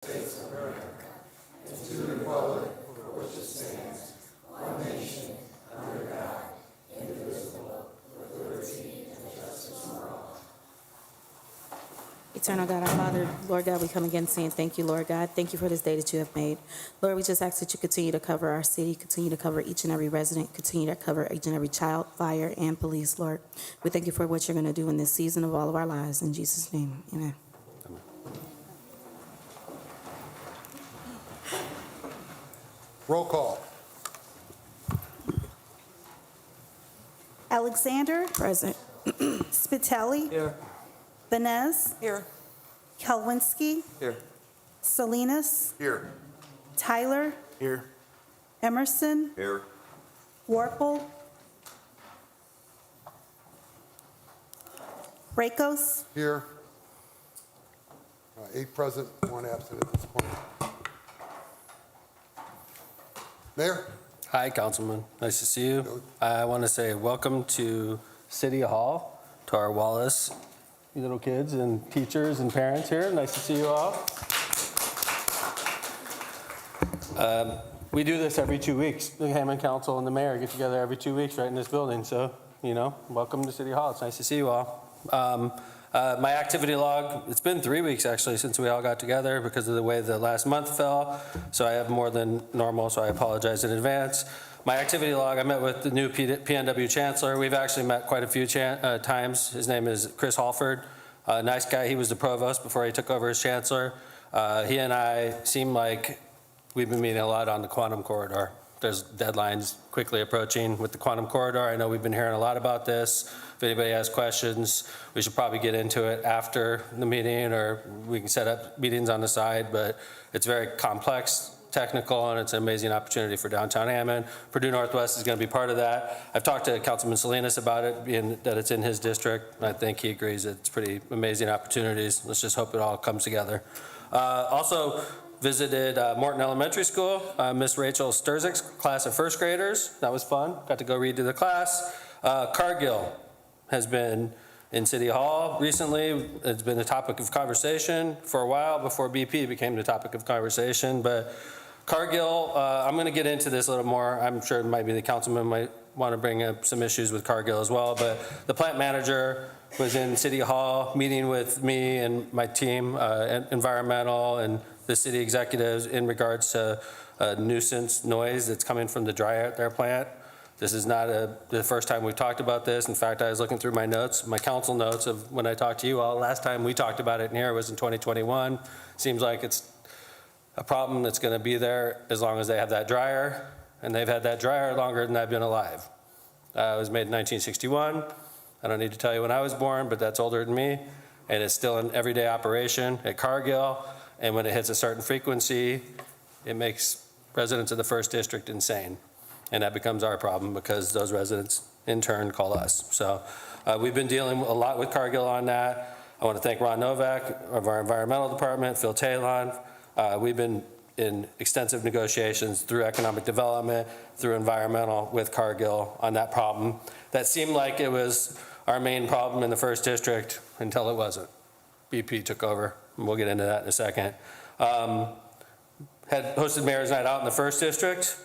States of America, and to the republic for which it stands, one nation, under God, indivisible, with liberty and justice for all. Eternal God, our Father, Lord God, we come again saying thank you, Lord God. Thank you for this day that you have made. Lord, we just ask that you continue to cover our city, continue to cover each and every resident, continue to cover each and every child, fire, and police, Lord. We thank you for what you're going to do in this season of all of our lives. In Jesus' name, amen. Roll call. Alexander, Present. Spitelli, Here. Benez, Here. Kelwinski, Here. Salinas, Here. Tyler, Here. Emerson, Here. Warple, Rakos, Here. 8 present, 1 absent at this point. Mayor? Hi, Councilman. Nice to see you. I want to say welcome to City Hall, to our Wallace little kids and teachers and parents here. Nice to see you all. We do this every 2 weeks. The Hammond Council and the mayor get together every 2 weeks right in this building. So, welcome to City Hall. It's nice to see you all. My activity log, it's been 3 weeks actually since we all got together because of the way the last month fell. So I have more than normal, so I apologize in advance. My activity log, I met with the new PNW Chancellor. We've actually met quite a few times. His name is Chris Halford. Nice guy. He was the provost before he took over as Chancellor. He and I seem like we've been meeting a lot on the quantum corridor. There's deadlines quickly approaching with the quantum corridor. I know we've been hearing a lot about this. If anybody has questions, we should probably get into it after the meeting, or we can set up meetings on the side, but it's very complex, technical, and it's an amazing opportunity for downtown Hammond. Purdue Northwest is going to be part of that. I've talked to Councilman Salinas about it, being that it's in his district. I think he agrees it's pretty amazing opportunities. Let's just hope it all comes together. Also, visited Morton Elementary School, Miss Rachel Sturzik's class of first graders. That was fun. Got to go read to the class. Cargill has been in City Hall recently. It's been a topic of conversation for a while before BP became the topic of conversation. But Cargill, I'm going to get into this a little more. I'm sure maybe the councilman might want to bring up some issues with Cargill as well. But the plant manager was in City Hall meeting with me and my team, environmental and the city executives, in regards to nuisance noise that's coming from the dryer at their plant. This is not the first time we've talked about this. In fact, I was looking through my notes, my council notes of when I talked to you all. Last time we talked about it in here was in 2021. Seems like it's a problem that's going to be there as long as they have that dryer, and they've had that dryer longer than I've been alive. It was made in 1961. I don't need to tell you when I was born, but that's older than me, and it's still an everyday operation at Cargill. And when it hits a certain frequency, it makes residents of the first district insane. And that becomes our problem because those residents in turn call us. So we've been dealing a lot with Cargill on that. I want to thank Ron Novak of our environmental department, Phil Talon. We've been in extensive negotiations through economic development, through environmental with Cargill on that problem. That seemed like it was our main problem in the first district until it wasn't. BP took over. We'll get into that in a second. Had hosted Mayor's Night Out in the first district.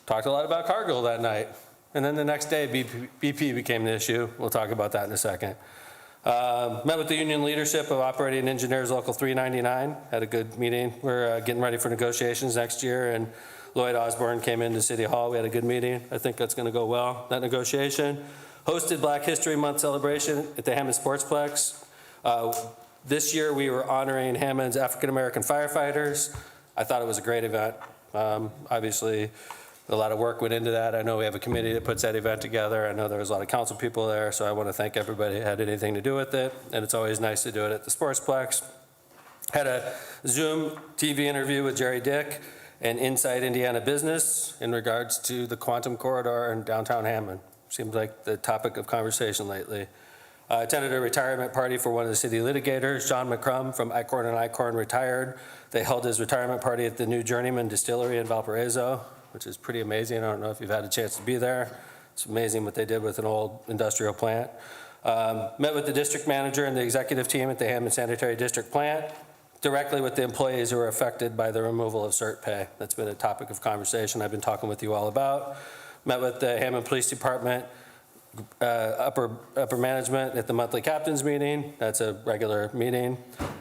Talked a lot about Cargill that night. And then the next day, BP became the issue. We'll talk about that in a second. Met with the union leadership of Operating Engineers Local 399. Had a good meeting. We're getting ready for negotiations next year. And Lloyd Osborne came into City Hall. We had a good meeting. I think that's going to go well, that negotiation. Hosted Black History Month celebration at the Hammond Sportsplex. This year, we were honoring Hammond's African-American firefighters. I thought it was a great event. Obviously, a lot of work went into that. I know we have a committee that puts that event together. I know there was a lot of council people there, so I want to thank everybody that had anything to do with it. And it's always nice to do it at the Sportsplex. Had a Zoom TV interview with Jerry Dick and Inside Indiana Business in regards to the quantum corridor in downtown Hammond. Seems like the topic of conversation lately. Attended a retirement party for one of the city litigators, John McCrum from Icorn and Icorn retired. They held his retirement party at the new Journeyman Distillery in Valparaiso, which is pretty amazing. I don't know if you've had a chance to be there. It's amazing what they did with an old industrial plant. Met with the district manager and the executive team at the Hammond Sanitary District plant. directly with the employees who are affected by the removal of cert pay. That's been a topic of conversation I've been talking with you all about. Met with the Hammond Police Department upper management at the monthly captains meeting. That's a regular meeting.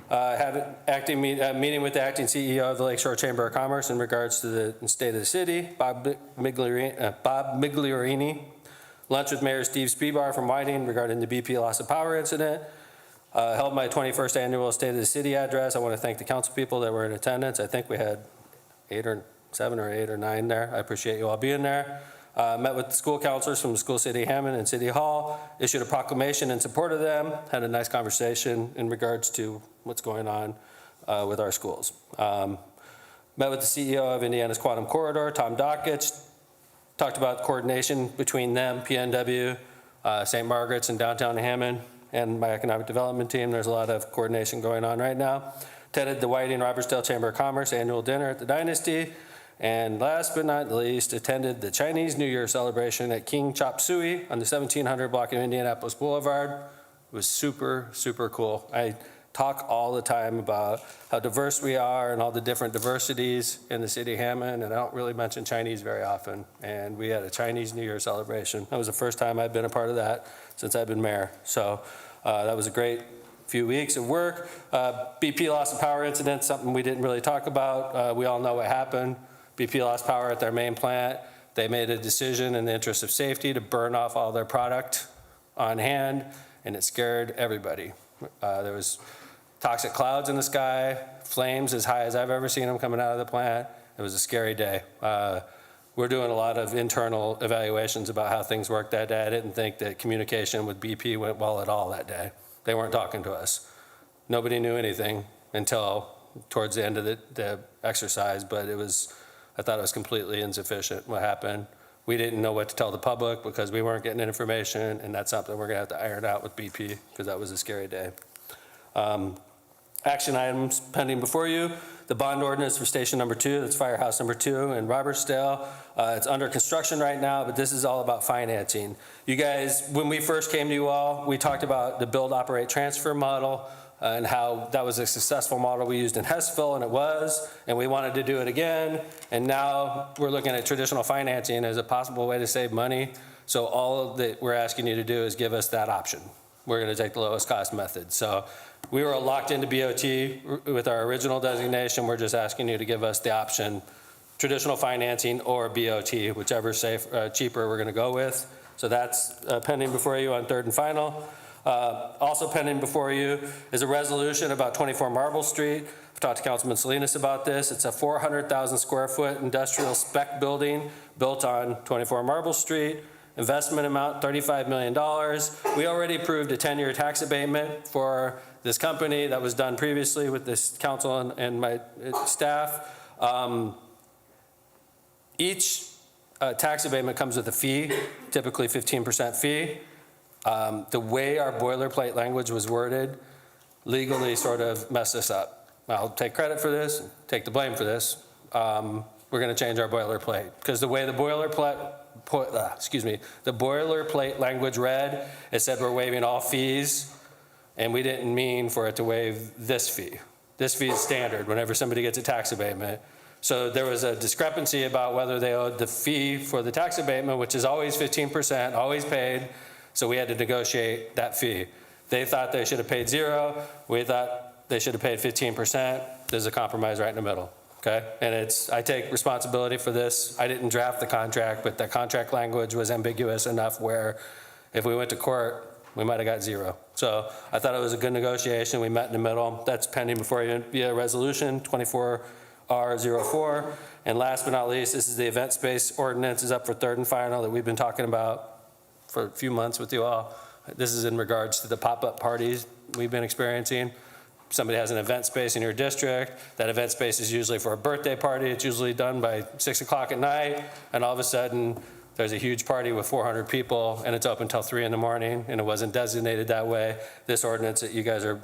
Have an meeting with the acting CEO of the Lakeshore Chamber of Commerce in regards to the state of the city, Bob Migliorini. Lunch with Mayor Steve Spebar from Whiting regarding the BP loss of power incident. Held my 21st annual State of the City address. I want to thank the council people that were in attendance. I think we had 7 or 8 or 9 there. I appreciate you all being there. Met with school counselors from School City Hammond and City Hall, issued a proclamation in support of them, had a nice conversation in regards to what's going on with our schools. Met with the CEO of Indiana's Quantum Corridor, Tom Dockich, talked about coordination between them, PNW, St. Margaret's and downtown Hammond, and my economic development team. There's a lot of coordination going on right now. Attended the Whiting Robertsdale Chamber of Commerce annual dinner at the Dynasty. And last but not least, attended the Chinese New Year celebration at King Chop Suey on the 1700 block of Indianapolis Boulevard. It was super, super cool. I talk all the time about how diverse we are and all the different diversities in the city of Hammond, and I don't really mention Chinese very often. And we had a Chinese New Year celebration. That was the first time I've been a part of that since I've been mayor. So that was a great few weeks of work. BP loss of power incident, something we didn't really talk about. We all know what happened. BP lost power at their main plant. They made a decision in the interest of safety to burn off all their product on hand, and it scared everybody. There was toxic clouds in the sky, flames as high as I've ever seen them coming out of the plant. It was a scary day. We're doing a lot of internal evaluations about how things worked that day. I didn't think that communication with BP went well at all that day. They weren't talking to us. Nobody knew anything until towards the end of the exercise, but I thought it was completely insufficient what happened. We didn't know what to tell the public because we weren't getting information, and that's something we're gonna have to iron out with BP because that was a scary day. Action items pending before you. The bond ordinance for station number 2, that's firehouse number 2 in Robertsdale. It's under construction right now, but this is all about financing. You guys, when we first came to you all, we talked about the build, operate, transfer model and how that was a successful model we used in Hessville, and it was, and we wanted to do it again. And now we're looking at traditional financing as a possible way to save money. So all that we're asking you to do is give us that option. We're gonna take the lowest cost method. So we were locked into BOT with our original designation. We're just asking you to give us the option, traditional financing or BOT, whichever cheaper we're gonna go with. So that's pending before you on third and final. Also pending before you is a resolution about 24 Marble Street. I've talked to Councilman Salinas about this. It's a 400,000 square foot industrial spec building built on 24 Marble Street. Investment amount, $35 million. We already approved a 10-year tax abatement for this company that was done previously with this council and my staff. Each tax abatement comes with a fee, typically 15% fee. The way our boilerplate language was worded legally sort of messed us up. I'll take credit for this, take the blame for this. We're gonna change our boilerplate because the way the boilerplate language read, it said we're waiving all fees, and we didn't mean for it to waive this fee. This fee is standard whenever somebody gets a tax abatement. So there was a discrepancy about whether they owed the fee for the tax abatement, which is always 15%, always paid. So we had to negotiate that fee. They thought they should have paid 0. We thought they should have paid 15%. There's a compromise right in the middle, okay? And I take responsibility for this. I didn't draft the contract, but the contract language was ambiguous enough where if we went to court, we might have got 0. So I thought it was a good negotiation. We met in the middle. That's pending before you via resolution 24R04. And last but not least, this is the event space ordinance is up for third and final that we've been talking about for a few months with you all. This is in regards to the pop-up parties we've been experiencing. Somebody has an event space in your district. That event space is usually for a birthday party. It's usually done by 6 o'clock at night. And all of a sudden, there's a huge party with 400 people and it's open till 3 in the morning and it wasn't designated that way. This ordinance that you guys are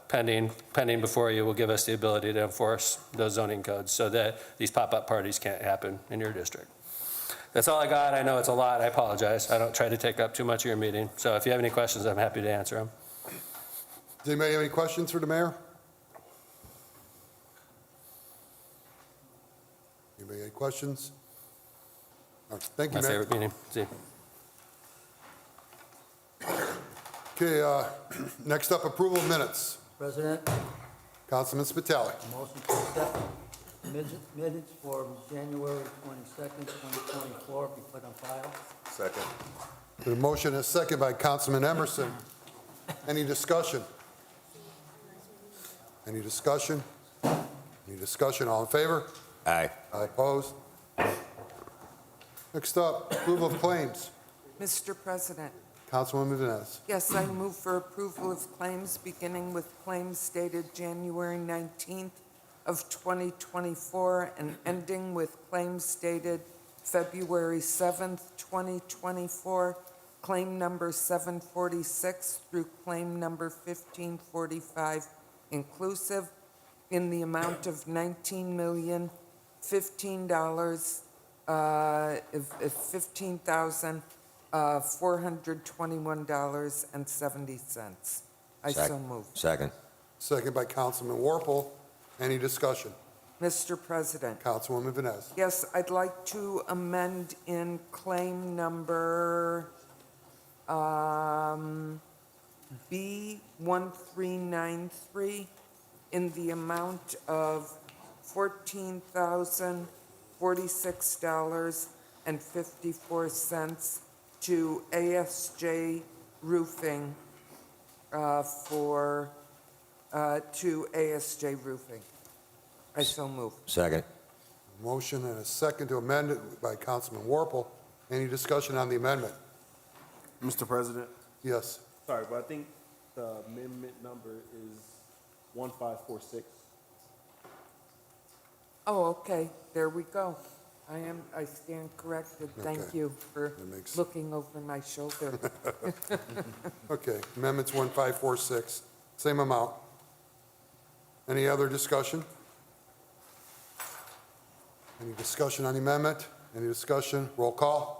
pending before you will give us the ability to enforce those zoning codes so that these pop-up parties can't happen in your district. That's all I got. I know it's a lot. I apologize. I don't try to take up too much of your meeting. So if you have any questions, I'm happy to answer them. Does anybody have any questions for the mayor? Anybody any questions? All right, thank you, My Mayor. favorite meeting. See. Okay, next up, approval of minutes. President, Councilman Spitali. motion to accept minutes for January 22nd, 2024 be put on file. Second. The motion is second by Councilman Emerson. Any discussion? Any discussion? Any discussion? All in favor? Aye. Aye, opposed? Next up, approval of claims. Mr. President, Councilwoman Vines. yes, I move for approval of claims, beginning with claims dated January 19th of 2024 and ending with claims dated February 7th, 2024, claim number 746 through claim number 1545 inclusive, in the amount of $19,015,421.70. I so move. Second. Second by Councilman Warple. Any discussion? Mr. President, Councilwoman Vines. yes, I'd like to amend in claim number B1393 in the amount of $14,046.54 to ASJ Roofing to ASJ Roofing. I so move. Second. Motion and a second to amend it by Councilman Warple. Any discussion on the amendment? Mr. President, Yes. sorry, but I think the amendment number is 1546. Oh, okay, there we go. I stand corrected. Thank Okay. you for That makes- looking over my shoulder. Okay, amendments 1546, same amount. Any other discussion? Any discussion on the amendment? Any discussion? Roll call?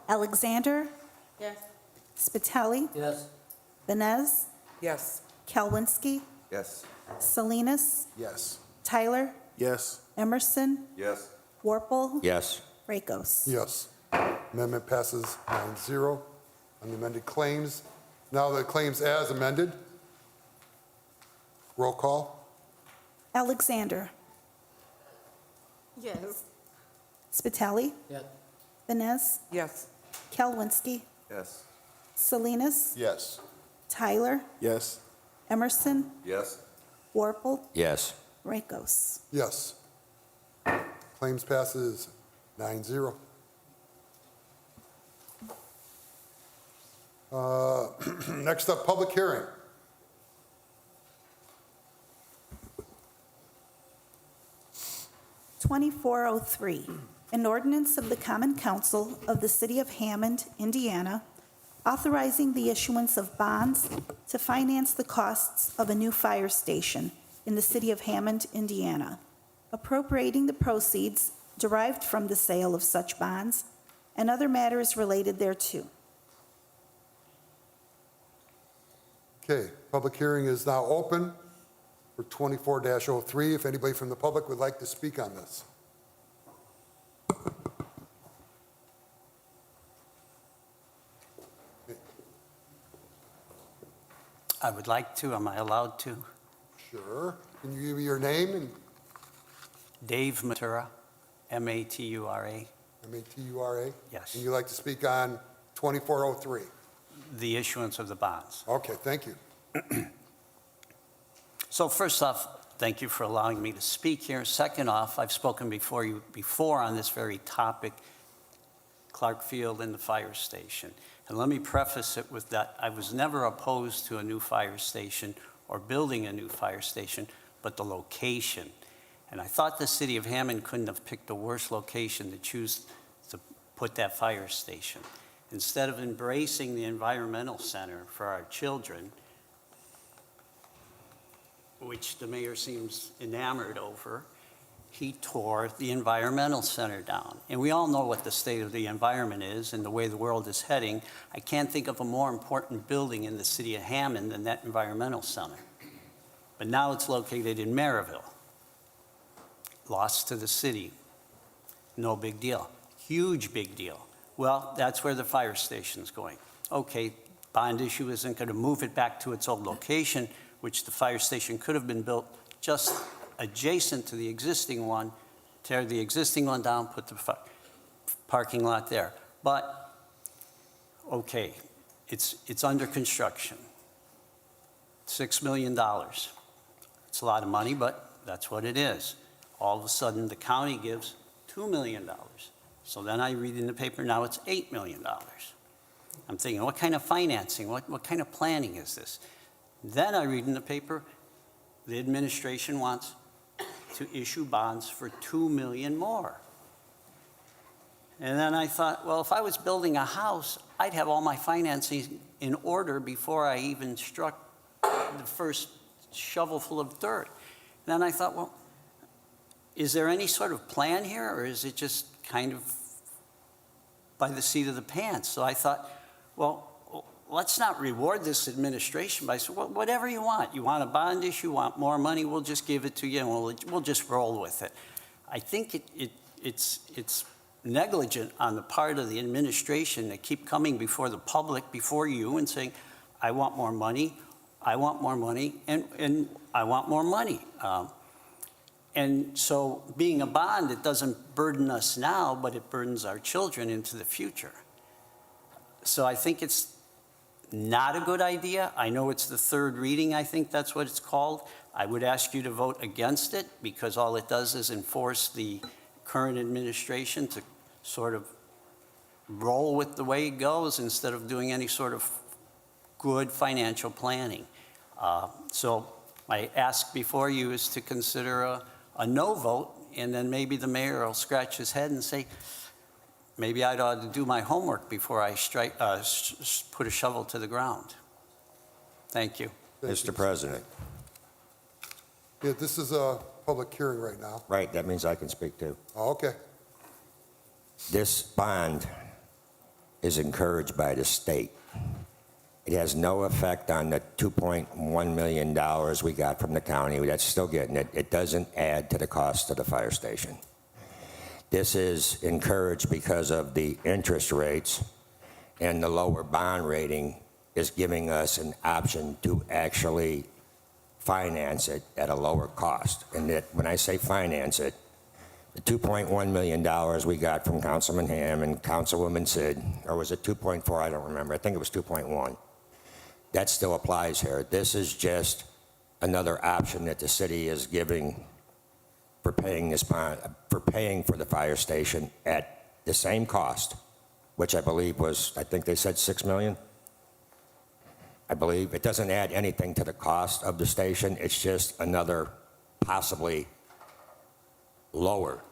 Alexander, Yes. Spitali, Yes. Vines, Yes, Kalwinski, Yes. Salinas, Yes. Tyler, Yes. Emerson, Yes. Warple, Yes. Rakos. Yes. Amendment passes 9-0 on the amended claims. Now the claims as amended. Roll call? Alexander, Yes. Spitali, Yes. Vines, yes, Kalwinski, Yes. Salinas, Yes. Tyler, Yes. Emerson, Yes. Warple, Yes. Rakos. Yes. Claims passes 9-0. Next up, public hearing. #2403, an ordinance of the Common Council of the City of Hammond, Indiana, authorizing the issuance of bonds to finance the costs of a new fire station in the City of Hammond, Indiana, appropriating the proceeds derived from the sale of such bonds and other matters related thereto. Okay, public hearing is now open for 24-03. If anybody from the public would like to speak on this. I would like to. Am I allowed to? Sure. Can you give me your name and Dave Matura, M-A-T-U-R-A. M-A-T-U-R-A? Yes. And you'd like to speak on 2403? The issuance of the bonds. Okay, thank you. So first off, thank you for allowing me to speak here. Second off, I've spoken before on this very topic, Clark Field and the fire station. And let me preface it with that I was never opposed to a new fire station or building a new fire station, but the location. And I thought the city of Hammond couldn't have picked a worse location to choose to put that fire station. Instead of embracing the environmental center for our children, which the mayor seems enamored over, he tore the environmental center down. And we all know what the state of the environment is and the way the world is heading. I can't think of a more important building in the city of Hammond than that environmental center. But now it's located in Maryville. loss to the city, no big deal. Huge big deal. Well, that's where the fire station's going. Okay, bond issue isn't going to move it back to its old location, which the fire station could have been built just adjacent to the existing one, tear the existing one down, put the parking lot there. But, okay, it's under construction. $6 million. It's a lot of money, but that's what it is. All of a sudden, the county gives $2 million. So then I read in the paper, now it's $8 million. I'm thinking, what kind of financing, what kind of planning is this? Then I read in the paper, the administration wants to issue bonds for $2 million more. And then I thought, well, if I was building a house, I'd have all my financing in order before I even struck the first shovelful of dirt. And then I thought, well, is there any sort of plan here, or is it just kind of by the seat of the pants? So I thought, well, let's not reward this administration by saying, well, whatever you want. You want a bond issue, want more money, we'll just give it to you, and we'll just roll with it. I think it's negligent on the part of the administration to keep coming before the public, before you, and saying, I want more money, I want more money, and I want more money. And so being a bond, it doesn't burden us now, but it burdens our children into the future. So I think it's not a good idea. I know it's the third reading, I think that's what it's called. I would ask you to vote against it, because all it does is enforce the current administration to sort of roll with the way it goes instead of doing any sort of good financial planning. So my ask before you is to consider a no vote, and then maybe the mayor will scratch his head and say, maybe I'd ought to do my homework before I put a shovel to the ground. Thank you. Thank you. Mr. President. Yeah, this is a public hearing right now. Right, that means I can speak too. Oh, okay. This bond is encouraged by the state. It has no effect on the $2.1 million we got from the county. That's still getting it. It doesn't add to the cost of the fire station. This is encouraged because of the interest rates, and the lower bond rating is giving us an option to actually finance it at a lower cost. And that, when I say finance it, the $2.1 million we got from Councilman Hammond and Councilwoman Sid, or was it 2.4? I don't remember. I think it was 2.1. That still applies here. This is just another option that the city is giving for paying this bond, for paying for the fire station at the same cost, which I believe was, I think they said $6 million. I believe it doesn't add anything to the cost of the station. It's just another possibly lower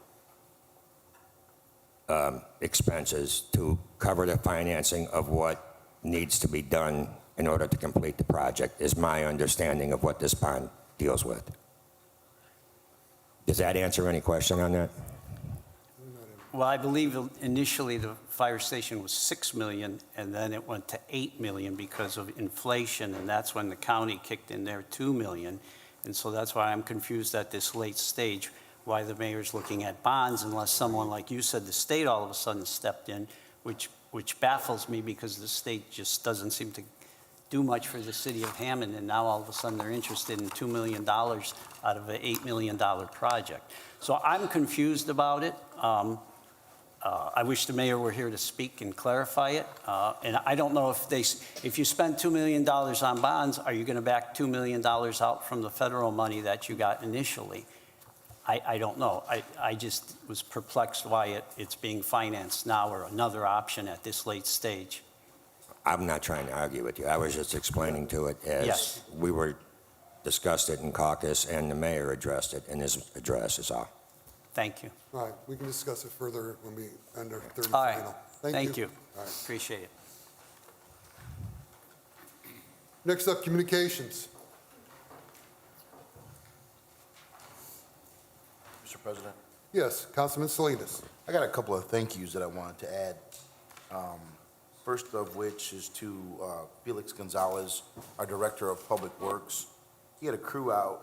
expenses to cover the financing of what needs to be done in order to complete the project, is my understanding of what this bond deals with. Does that answer any question on that? Well, I believe initially the fire station was $6 million, and then it went to $8 million because of inflation, and that's when the county kicked in their $2 million. And so that's why I'm confused at this late stage, why the mayor's looking at bonds, unless someone, like you said, the state all of a sudden stepped in, which baffles me, because the state just doesn't seem to do much for the city of Hammond, and now all of a sudden they're interested in $2 million out of an $8 million project. So I'm confused about it. I wish the mayor were here to speak and clarify it. And I don't know if you spend $2 million on bonds, are you going to back $2 million out from the federal money that you got initially? I don't know. I just was perplexed why it's being financed now, or another option at this late stage. I'm not trying to argue with you. I was just explaining to it as we were discussed it in caucus, and the mayor addressed it in his address, is all. Thank you. All right, we can discuss it further when we end our third and All right. final. Thank you. All right. Appreciate it. Next up, communications. Mr. President, Yes, Councilman Salinas. I got a couple of thank yous that I wanted to add. First of which is to Felix Gonzalez, our Director of Public Works. He had a crew out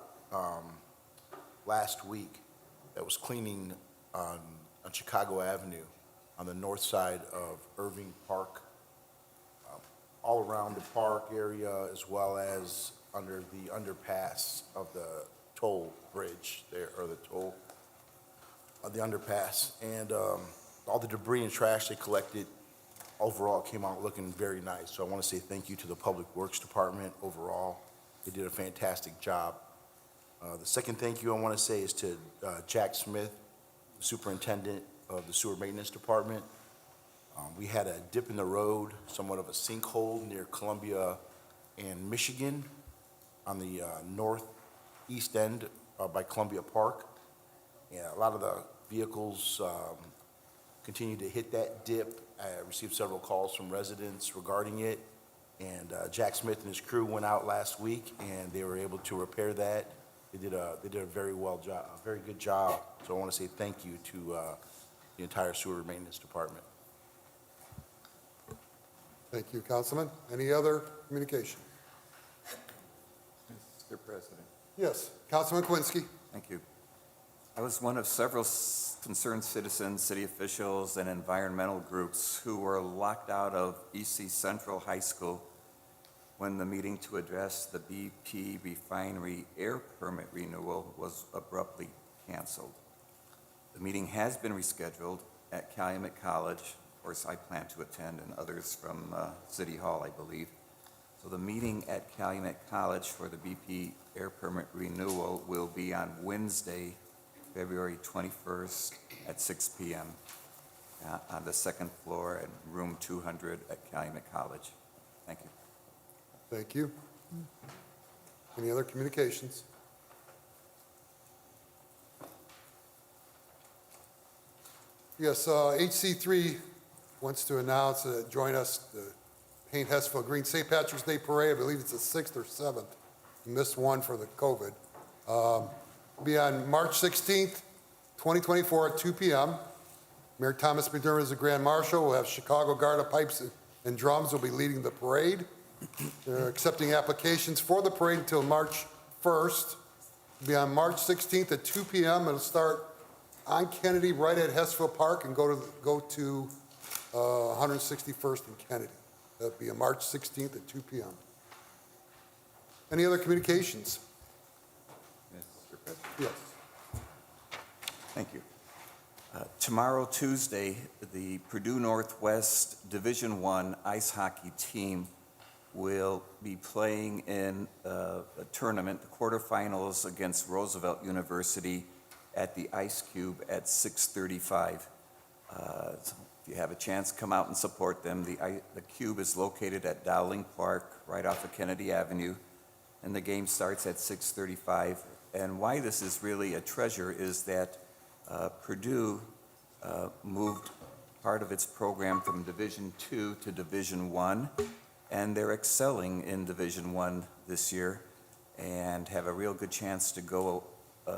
last week that was cleaning on Chicago Avenue on the north side of Irving Park, all around the park area, as well as under the underpass of the toll bridge there, or the toll of the underpass. And all the debris and trash they collected overall came out looking very nice. So I want to say thank you to the Public Works Department overall. They did a fantastic job. The second thank you I want to say is to Jack Smith, the Superintendent of the Sewer Maintenance Department. We had a dip in the road, somewhat of a sinkhole near Columbia and Michigan on the northeast end by Columbia Park. Yeah, a lot of the vehicles continue to hit that dip. I received several calls from residents regarding it, and Jack Smith and his crew went out last week, and they were able to repair that. They did a very good job. So I want to say thank you to the entire Sewer Maintenance Department. Thank you, Councilman. Any other communication? Mr. President. Yes, Councilman Kwinski. Thank you. I was one of several concerned citizens, city officials, and environmental groups who were locked out of EC Central High School when the meeting to address the BP refinery air permit renewal was abruptly canceled. The meeting has been rescheduled at Calumet College. Of course, I plan to attend, and others from City Hall, I believe. So the meeting at Calumet College for the BP air permit renewal will be on Wednesday, February 21st at 6 p.m. On the second floor in room 200 at Calumet College. Thank you. Thank you. Any other communications? Yes, HC3 wants to announce, join us, the Paint Hessville Green St. Patrick's Day Parade. I believe it's the 6th or 7th. We missed one for the COVID. Be on March 16th, 2024 at 2 p.m. Mayor Thomas McDermott is the Grand Marshal. We'll have Chicago Guard of Pipes and Drums will be leading the parade. They're accepting applications for the parade until March 1st. It'll be on March 16th at 2 p.m. It'll start on Kennedy right at Hessville Park and go to 161st and Kennedy. That'll be on March 16th at 2 p.m. Any other communications? Mr. President. Yes. Thank you. Tomorrow, Tuesday, the Purdue Northwest Division I ice hockey team will be playing in a tournament, the quarterfinals against Roosevelt University at the Ice Cube at 6:35. So if you have a chance, come out and support them. The Cube is located at Dowling Park, right off of Kennedy Avenue, and the game starts at 6:35. And why this is really a treasure is that Purdue moved part of its program from Division II to Division I, and they're excelling in Division I this year and have a real good chance to go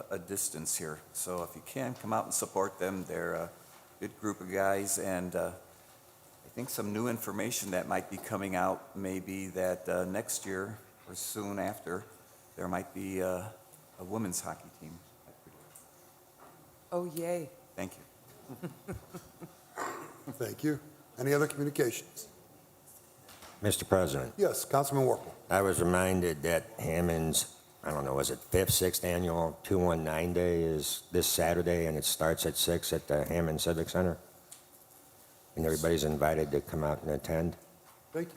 a distance here. So if you can, come out and support them. They're a good group of guys, and I think some new information that might be coming out may be that next year or soon after, there might be a women's hockey team at Purdue. Oh, yay. Thank you. Thank you. Any other communications? Mr. President, Yes, Councilman Warple. I was reminded that Hammond's, I don't know, was it 5th, 6th annual 219 Day is this Saturday, and it starts at 6 at the Hammond Civic Center. And everybody's invited to come out and attend. Thank you.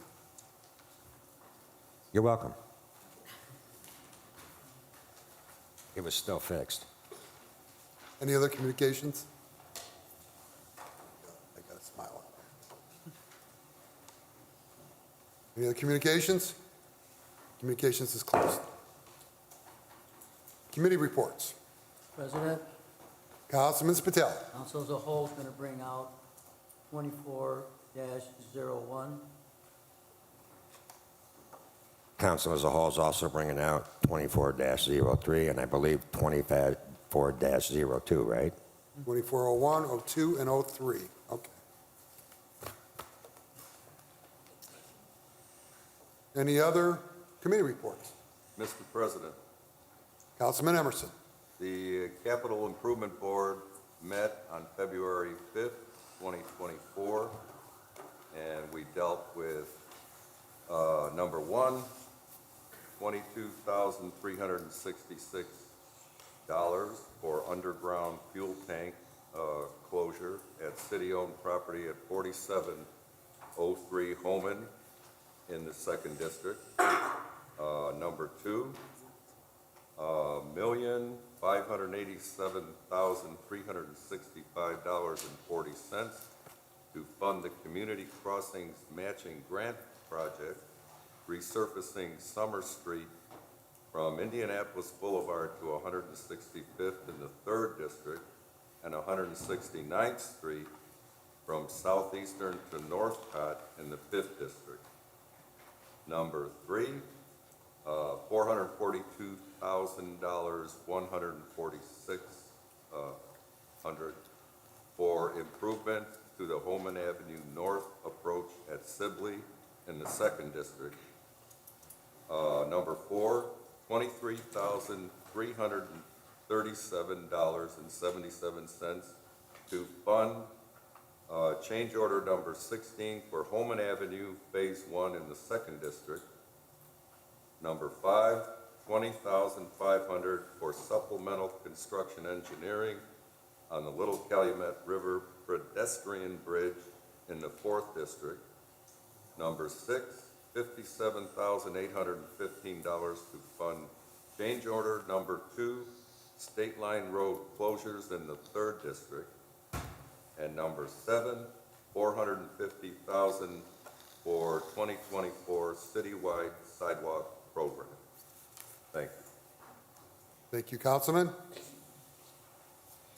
You're welcome. It was still fixed. Any other communications? I got a smile on. Any other communications? Communications is closed. Committee reports. President, Councilman Patel. Council as a whole is going to bring out 24-01. Council as a whole is also bringing out 24-03, and I believe 24-02, right? 2401, 02, and 03. Okay. Any other committee reports? Mr. President, Councilman Emerson. the Capital Improvement Board met on February 5th, 2024, and we dealt with number one, $22,366 for underground fuel tank closure at city-owned property at 4703 Hammond in the 2nd District. Number two, $1,587,365.40 to fund the Community Crossings Matching Grant Project, resurfacing Summer Street from Indianapolis Boulevard to 165th in the 3rd District and 169th Street from Southeastern to Northcott in the 5th District. Number three, $442,146 for improvement to the Holman Avenue North approach at Sibley in the 2nd District. Number four, $23,337.77 to fund change order number 16 for Holman Avenue Phase 1 in the 2nd District. Number five, $20,500 for supplemental construction engineering on the Little Calumet River pedestrian bridge in the 4th District. Number six, $57,815 to fund change order number 2, State Line Road closures in the 3rd District. And number seven, $450,000 for 2024 citywide sidewalk program. Thank you. Thank you, Councilman.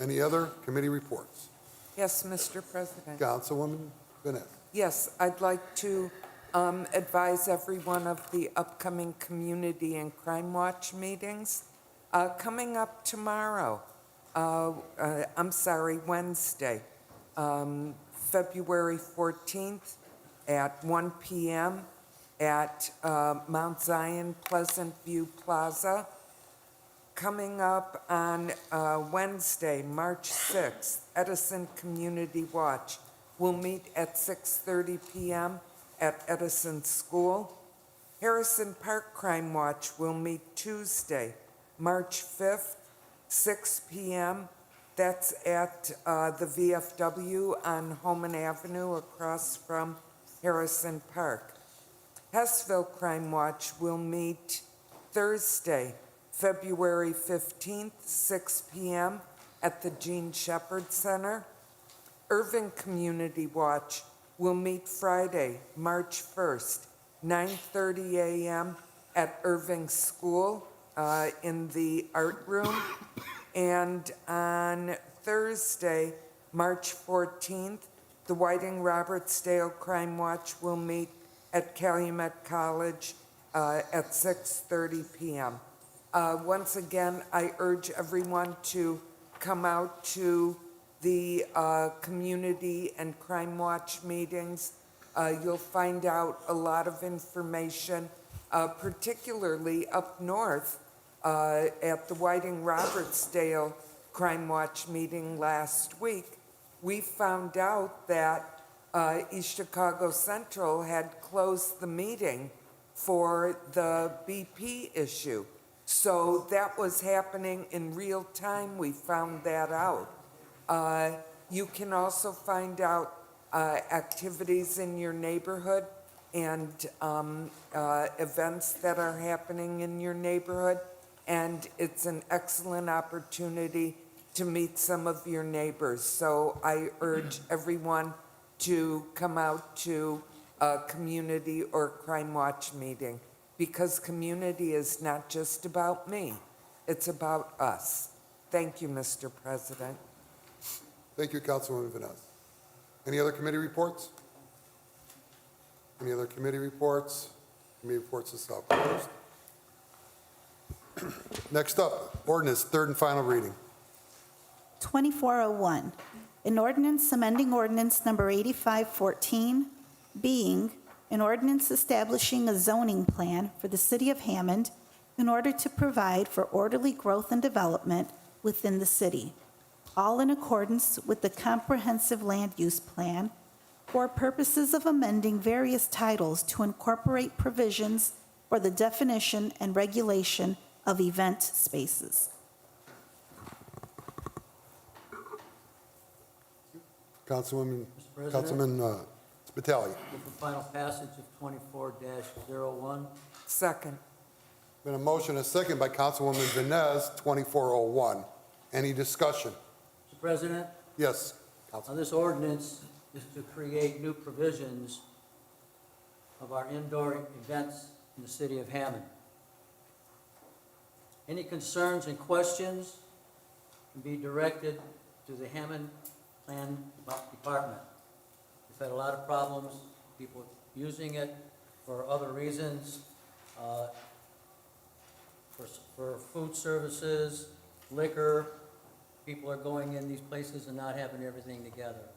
Any other committee reports? Yes, Mr. President. Councilwoman Vanessa. Yes, I'd like to advise everyone of the upcoming Community and Crime Watch meetings. Coming up tomorrow, Wednesday, February 14th at 1 p.m. at Mount Zion Pleasant View Plaza. Coming up on Wednesday, March 6th, Edison Community Watch will meet at 6:30 p.m. at Edison School. Harrison Park Crime Watch will meet Tuesday, March 5th, 6 p.m. That's at the VFW on Holman Avenue across from Harrison Park. Hessville Crime Watch will meet Thursday, February 15th, 6 p.m. at the Gene Shepherd Center. Irving Community Watch will meet Friday, March 1st, 9:30 a.m. at Irving School in the art room. And on Thursday, March 14th, the Whiting Robertsdale Crime Watch will meet at Calumet College at 6:30 p.m. Once again, I urge everyone to come out to the Community and Crime Watch meetings. You'll find out a lot of information, particularly up north at the Whiting Robertsdale Crime Watch meeting last week. We found out that East Chicago Central had closed the meeting for the BP issue. So that was happening in real time. We found that out. You can also find out activities in your neighborhood and events that are happening in your neighborhood. And it's an excellent opportunity to meet some of your neighbors. So I urge everyone to come out to a community or crime watch meeting, because community is not just about me, it's about us. Thank you, Mr. President. Thank you, Councilwoman Vanessa. Any other committee reports? Any other committee reports? Committee reports is now closed. Next up, ordinance, third and final reading. 2401, an ordinance amending ordinance number 8514, being an ordinance establishing a zoning plan for the city of Hammond in order to provide for orderly growth and development within the city, all in accordance with the Comprehensive Land Use Plan for purposes of amending various titles to incorporate provisions for the definition and regulation of event spaces. Councilwoman, President? Councilman Spitali. Move for final passage of 24-01. Second. Been a motion and a second by Councilwoman Vines, 2401. Any discussion? Mr. President, Yes, now Councilman. this ordinance is to create new provisions of our indoor events in the city of Hammond. Any concerns and questions can be directed to the Hammond Plan Department. We've had a lot of problems, people using it for other reasons, for food services, liquor. People are going in these places and not having everything together.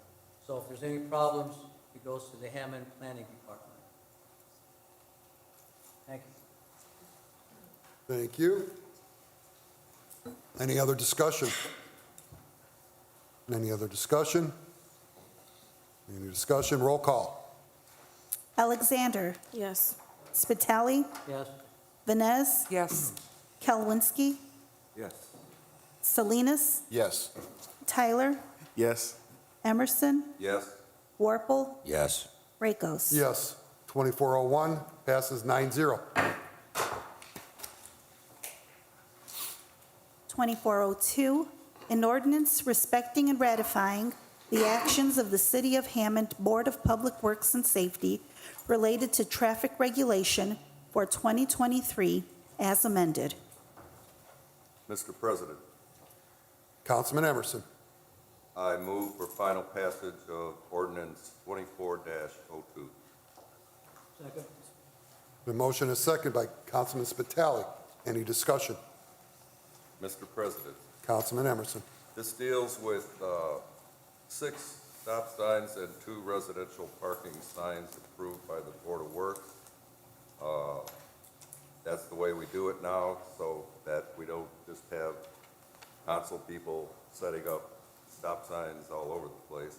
So if there's any problems, it goes to the Hammond Planning Department. Thank you. Thank you. Any other discussion? Any other discussion? Any discussion? Roll call. Alexander, Yes. Spitali, Yes, Vines, Yes. Kalwinski, Yes. Salinas, Yes. Tyler, Yes. Emerson, Yes. Warple, Yes. Rakos. Yes, 2401 passes 9-0. 2402, an ordinance respecting and ratifying the actions of the City of Hammond Board of Public Works and Safety related to traffic regulation for 2023 as amended. Mr. President, Councilman Emerson. I move for final passage of ordinance 24-02. second. The motion is second by Councilman Spitali. Any discussion? Mr. President, Councilman Emerson. this deals with 6 stop signs and 2 residential parking signs approved by the Board of Works. That's the way we do it now, so that we don't just have council people setting up stop signs all over the place.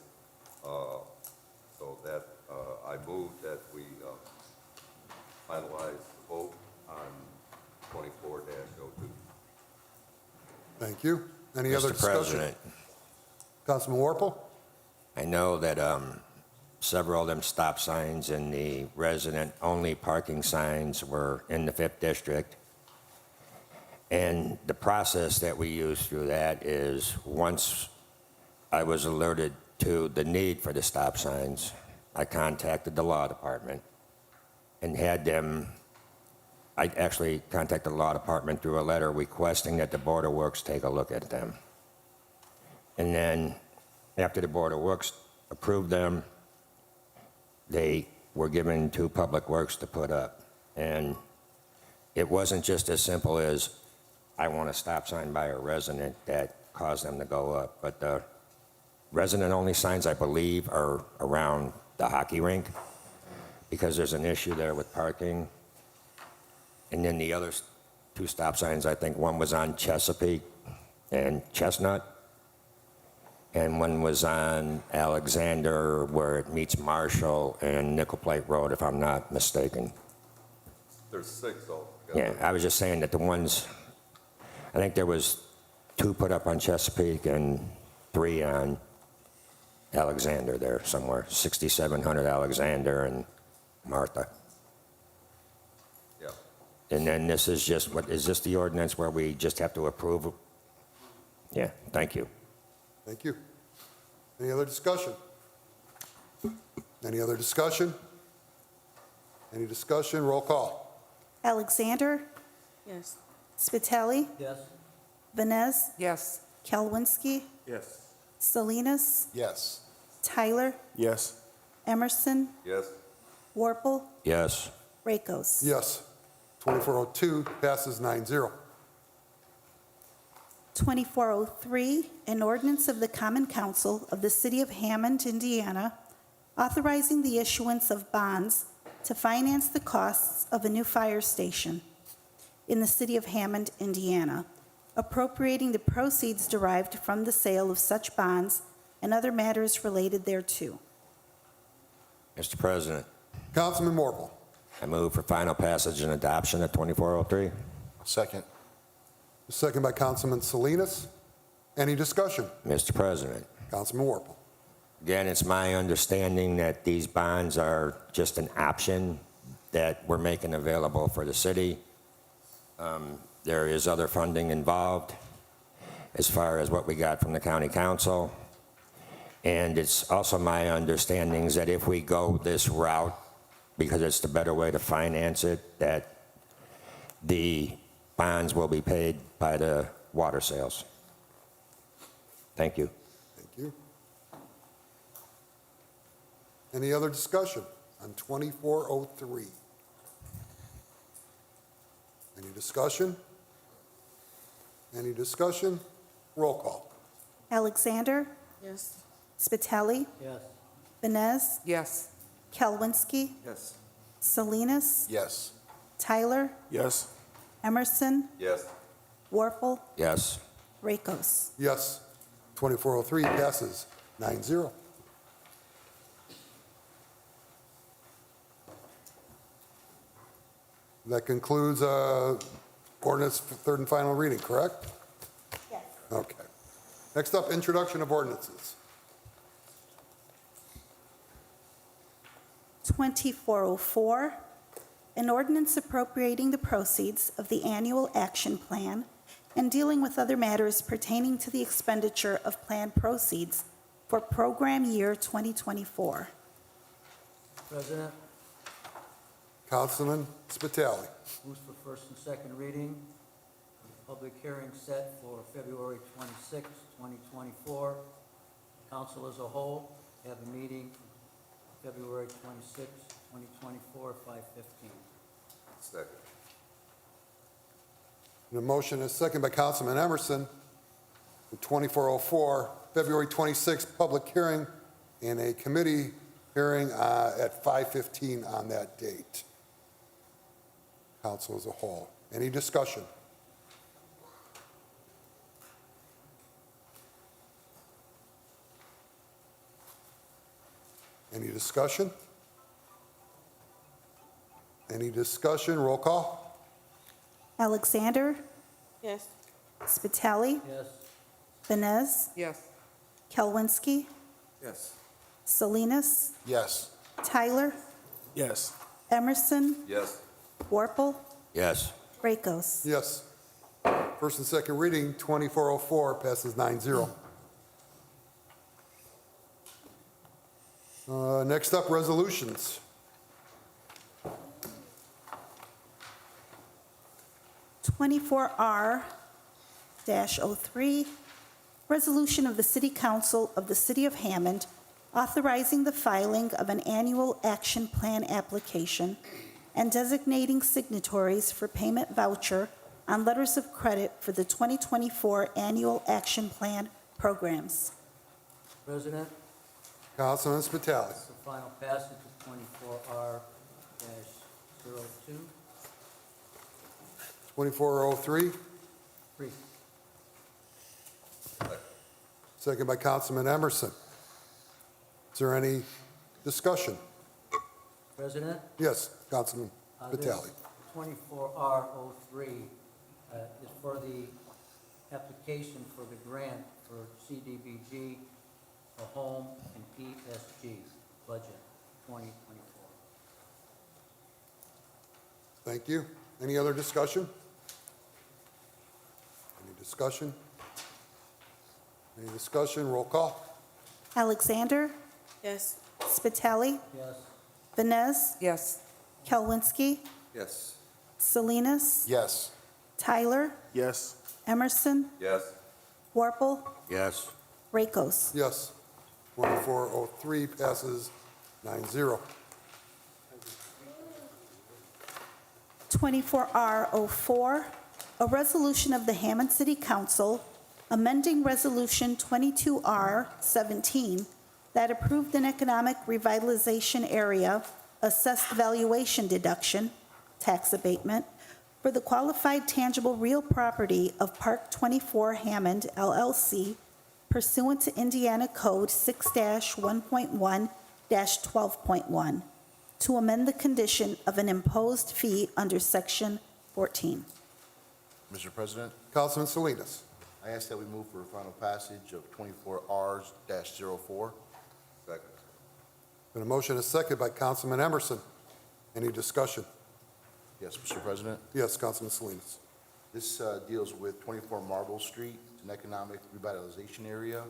So that, I move that we finalize the vote on 24-02. Thank you. Any other Mr. discussion? President, Councilman Warple? I know that several of them stop signs and the resident-only parking signs were in the 5th District. And the process that we use through that is once I was alerted to the need for the stop signs, I contacted the law department and had them, I actually contacted the law department through a letter requesting that the Board of Works take a look at them. And then after the Board of Works approved them, they were given to Public Works to put up. And it wasn't just as simple as, I want a stop sign by a resident that caused them to go up. But the resident-only signs, I believe, are around the hockey rink because there's an issue there with parking. And then the other 2 stop signs, I think one was on Chesapeake and Chestnut, and one was on Alexander where it meets Marshall and Nickel Plate Road, if I'm not mistaken. There's 6 altogether. Yeah, I was just saying that the ones, I think there was 2 put up on Chesapeake and 3 on Alexander there somewhere, 6700 Alexander and Martha. Yeah. And then this is just, what, is this the ordinance where we just have to approve? Yeah, thank you. Thank you. Any other discussion? Any other discussion? Any discussion? Roll call. Alexander, Yes. Spitali, Yes, Vines, Yes. Kalwinski, Yes. Yes. Salinas, Tyler, Yes. Emerson, Yes. Warple, Yes. Rakos. Yes. 2402 passes 9-0. 2403, an ordinance of the Common Council of the City of Hammond, Indiana, authorizing the issuance of bonds to finance the costs of a new fire station in the City of Hammond, Indiana, appropriating the proceeds derived from the sale of such bonds and other matters related thereto. Mr. President, Councilman Morphle. I move for final passage and adoption of 2403. Second. Second by Councilman Salinas. Any discussion? Mr. President, Councilman Morphle. again, it's my understanding that these bonds are just an option that we're making available for the city. There is other funding involved as far as what we got from the county council. And it's also my understanding that if we go this route, because it's the better way to finance it, that the bonds will be paid by the water sales. Thank you. Thank you. Any other discussion on 2403? Any discussion? Any discussion? Roll call. Alexander, Yes. Spitali, Yes. Vines, Yes. Kelwinsky, Yes. Salinas, Yes. Tyler, Yes. Emerson, Yes. Warple, Yes. Rakos. Yes. 2403 passes 9-0. That concludes ordinance for third and final reading, correct? Yes. Okay. Next up, introduction of ordinances. 2404, an ordinance appropriating the proceeds of the annual action plan and dealing with other matters pertaining to the expenditure of planned proceeds for program year 2024. President, Councilman Spitali. moves for first and second reading. Public hearing set for February 26, 2024. Council as a whole have a meeting February 26, 2024, 5:15. Second. The motion is second by Councilman Emerson. The 2404, February 26th, public hearing and a committee hearing at 5:15 on that date. Council as a whole. Any discussion? Any discussion? Any discussion? Roll call. Alexander, Yes. Spitali, Yes. Vines, Yes. Kelwinsky, Yes. Salinas, Yes. Tyler, Yes. Emerson, Yes. Warple, Yes. Rakos. Yes. First and second reading, 2404 passes 9-0. Next up, resolutions. R-03, resolution of the City Council of the City of Hammond authorizing the filing of an annual action plan application and designating signatories for payment voucher on letters of credit for the 2024 annual action plan programs. President, Councilman Spitali. this is the final passage of 24R-02. 2403, Three. second by Councilman Emerson. Is there any discussion? President, Yes, Councilman this Spitali. 24R-03 is for the application for the grant for CDBG, for home and PSG budget 2024. Thank you. Any other discussion? Any discussion? Any discussion? Roll call. Alexander, Yes. Spitali, Yes. Vines, Yes. Kelwinsky, Yes. Salinas, Yes. Tyler, Yes. Emerson, Yes. Warple, Yes. Rakos. Yes. 2403 passes 9-0. 24R04, a resolution of the Hammond City Council amending Resolution 22R17 that approved an economic revitalization area assessed valuation deduction, tax abatement, for the qualified tangible real property of Park 24 Hammond LLC pursuant to Indiana Code 6-1.1-12.1 to amend the condition of an imposed fee under Section 14. Mr. President, Councilman Salinas. I ask that we move for final passage of 24R-04. Second. Been a motion and a second by Councilman Emerson. Any discussion? Yes, Mr. President. Yes, Councilman Salinas. This deals with 24 Marble Street. It's an economic revitalization area.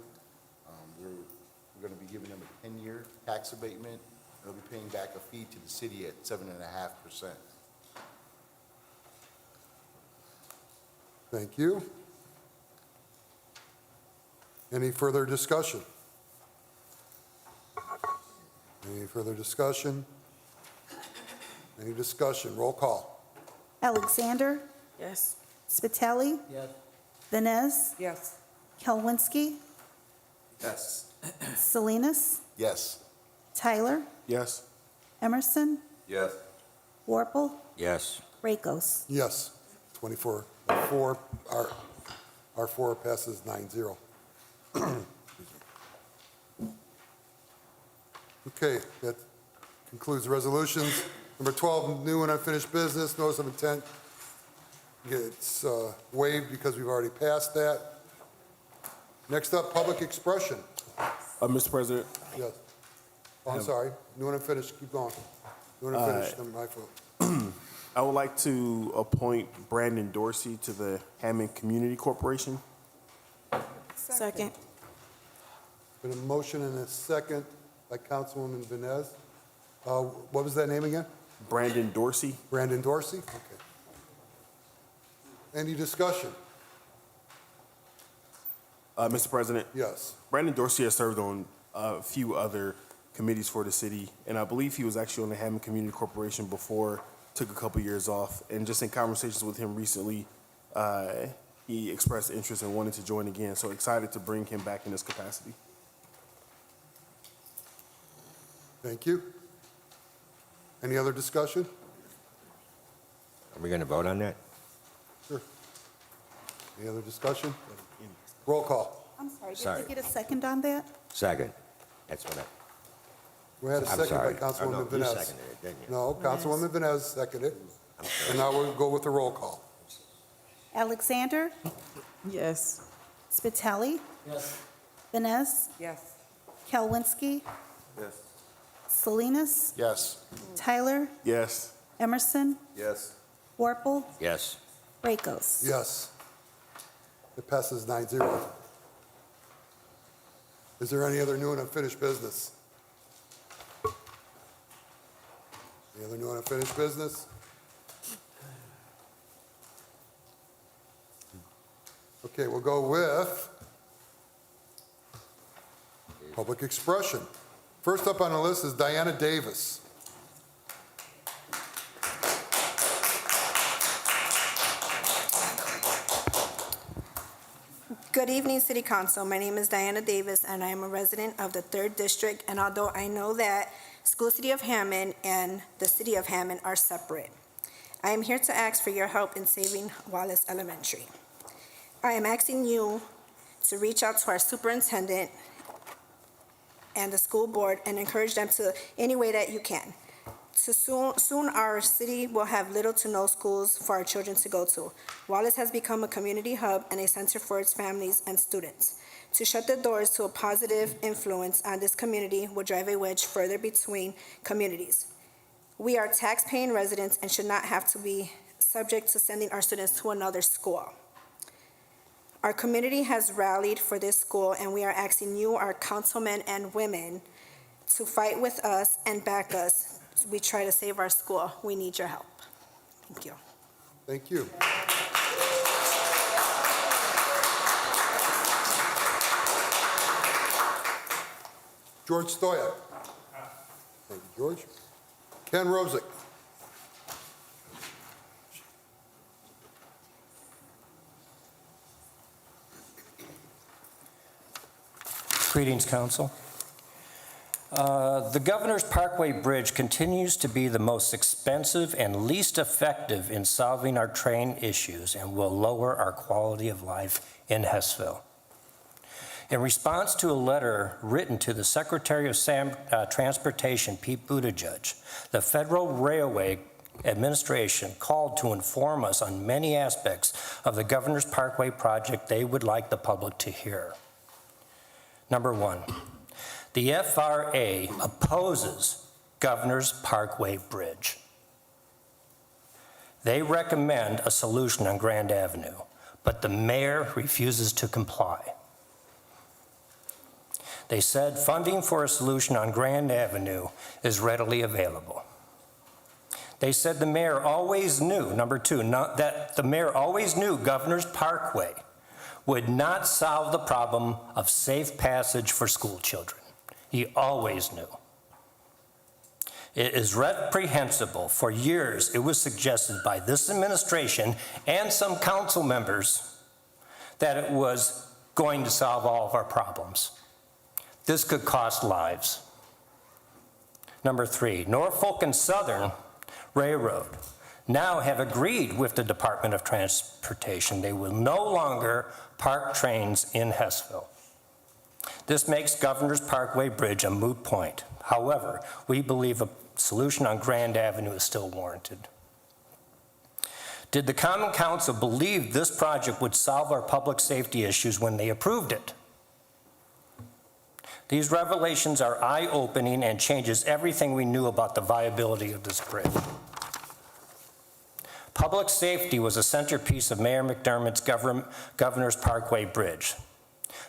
We're going to be giving them a 10-year tax abatement. They'll be paying back a fee to the city at 7.5%. Thank you. Any further discussion? Any further discussion? Any discussion? Roll call. Alexander, Yes. Spitali, Yes. Vines, Yes. Kelwinsky, Yes. Salinas, Yes. Tyler, Yes. Emerson, Yes. Warple, Yes. Rakos. Yes. 24, R4 passes 9-0. Okay, that concludes resolutions. Number 12, new and unfinished business, notice of intent gets waived because we've already passed that. Next up, public expression. Mr. President, Yes. Oh, I'm sorry, new and unfinished, keep going. New and unfinished, my fault. I would like to appoint Brandon Dorsey to the Hammond Community Corporation. Second. Been a motion and a second by Councilwoman Vines. What was that name again? Brandon Dorsey. Brandon Dorsey? Okay. Any discussion? Mr. President, Yes. Brandon Dorsey has served on a few other committees for the city, and I believe he was actually on the Hammond Community Corporation before, took a couple years off, and just in conversations with him recently, he expressed interest and wanted to join again, so excited to bring him back in this capacity. Thank you. Any other discussion? Are we going to vote on that? Sure. Any other discussion? Roll call. I'm sorry, did Sorry. we get a second on that? Second. That's what We had a I'm second sorry. by Councilwoman Oh, no, you Vines. seconded it, didn't you? No, Councilwoman Vines seconded. I'm sorry. And now we'll go with the roll call. Alexander, Yes. Spitali, Yes. Vines, Yes. Kelwinsky, Yes. Salinas, Yes. Tyler, Yes. Emerson, Yes. Warple, Yes. Rakos. Yes. It passes 9-0. Is there any other new and unfinished business? Any other new and unfinished business? Okay, we'll go with public expression. First up on the list is Diana Davis. Good evening, City Council. My name is Diana Davis, and I am a resident of the 3rd District, and although I know that School City of Hammond and the City of Hammond are separate, I am here to ask for your help in saving Wallace Elementary. I am asking you to reach out to our superintendent and the school board and encourage them to any way that you can. Soon our city will have little to no schools for our children to go to. Wallace has become a community hub and a center for its families and students. To shut the doors to a positive influence on this community will drive a wedge further between communities. We are tax-paying residents and should not have to be subject to sending our students to another school. Our community has rallied for this school, and we are asking you, our councilmen and women, to fight with us and back us. We try to save our school. We need your help. Thank you. Thank you. George Stoya. Thank you, George. Ken Rosick. Greetings, Council. The Governor's Parkway Bridge continues to be the most expensive and least effective in solving our train issues and will lower our quality of life in Hessville. In response to a letter written to the Secretary of Transportation, Pete Buttigieg, the Federal Railway Administration called to inform us on many aspects of the Governor's Parkway project they would like the public to hear. Number one, the FRA opposes Governor's Parkway Bridge. They recommend a solution on Grand Avenue, but the mayor refuses to comply. They said funding for a solution on Grand Avenue is readily available. They said the mayor always knew, number two, that the mayor always knew Governor's Parkway would not solve the problem of safe passage for school children. He always knew. It is reprehensible. For years, it was suggested by this administration and some council members that it was going to solve all of our problems. This could cost lives. Number three, Norfolk and Southern Railroad now have agreed with the Department of Transportation they will no longer park trains in Hessville. This makes Governor's Parkway Bridge a moot point. However, we believe a solution on Grand Avenue is still warranted. Did the Common Council believe this project would solve our public safety issues when they approved it? These revelations are eye-opening and changes everything we knew about the viability of this bridge. Public safety was a centerpiece of Mayor McDermott's Governor's Parkway Bridge.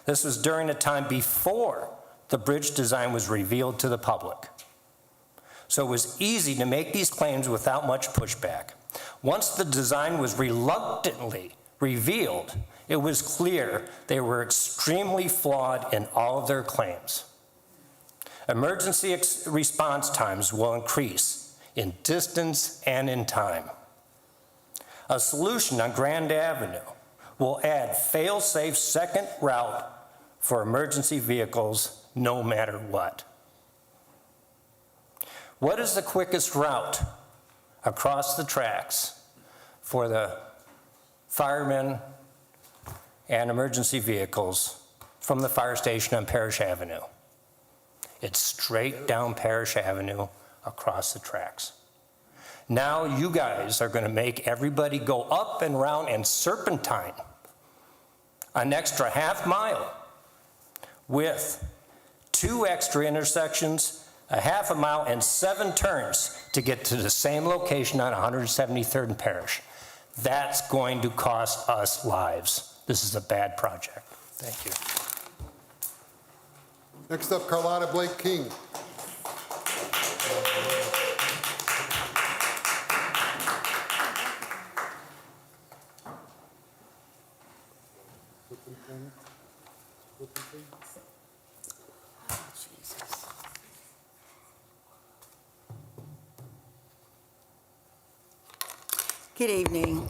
This was during a time before the bridge design was revealed to the public. So it was easy to make these claims without much pushback. Once the design was reluctantly revealed, it was clear they were extremely flawed in all of their claims. Emergency response times will increase in distance and in time. A solution on Grand Avenue will add fail-safe second route for emergency vehicles no matter what. What is the quickest route across the tracks for the firemen and emergency vehicles from the fire station on Parish Avenue? It's straight down Parish Avenue across the tracks. Now you guys are going to make everybody go up and around and serpentine an extra half mile with 2 extra intersections, a half a mile, and 7 turns to get to the same location on 173rd and Parish. That's going to cost us lives. This is a bad project. Thank you. Next up, Carlotta Blake King. Good evening.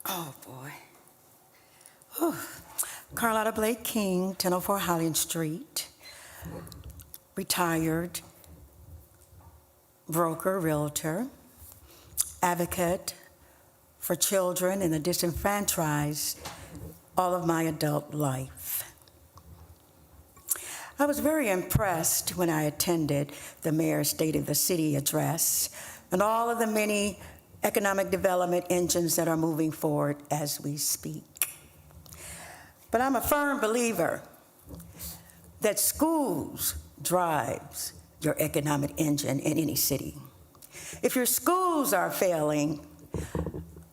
Oh, boy. Whew. Carlotta Blake King, 1004 Highland Street. Retired broker, realtor, advocate for children and the disenfranchised all of my adult life. I was very impressed when I attended the Mayor's State of the City address and all of the many economic development engines that are moving forward as we speak. But I'm a firm believer that schools drives your economic engine in any city. If your schools are failing,